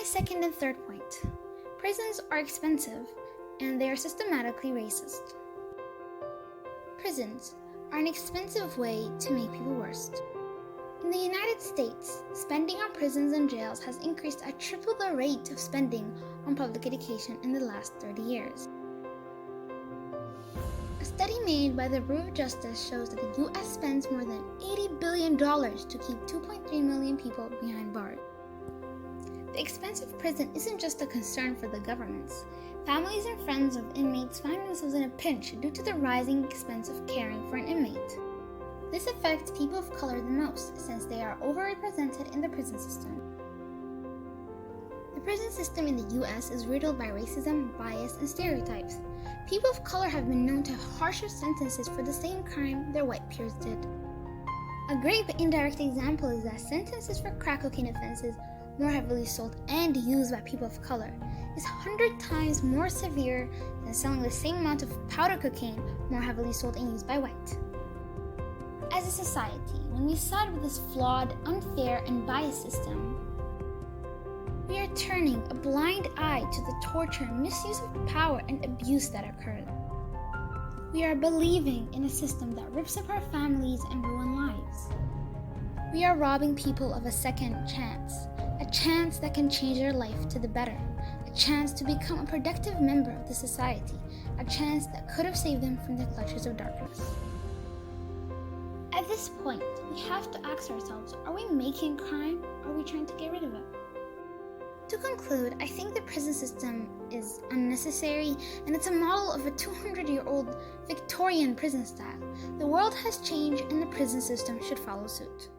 my second and third point. Prisons are expensive and they are systematically racist. Prisons are an expensive way to make people worse. In the United States, spending on prisons and jails has increased at triple the rate of spending on public education in the last 30 years. A study made by the Bureau of Justice shows that the U.S. spends more than $80 billion to keep 2.3 million people behind bars. The expense of prison isn't just a concern for the governments. Families and friends of inmates find themselves in a pinch due to the rising expense of caring for an inmate. This affects people of color the most, since they are overrepresented in the prison system. The prison system in the U.S. is riddled by racism, bias, and stereotypes. People of color have been known to have harsher sentences for the same crime their white peers did. A great but indirect example is that sentences for crack cocaine offenses more heavily sold and used by people of color is 100 times more severe than selling the same amount of powder cocaine more heavily sold and used by white. As a society, when we side with this flawed, unfair, and biased system, we are turning a blind eye to the torture, misuse of power, and abuse that occurred. We are believing in a system that rips apart families and ruins lives. We are robbing people of a second chance, a chance that can change their life to the better, a chance to become a productive member of the society, a chance that could have saved them from the clutches of darkness. At this point, we have to ask ourselves, are we making crime or are we trying to get rid of it? To conclude, I think the prison system is unnecessary and it's a model of a 200-year-old Victorian prison style. The world has changed and the prison system should follow suit.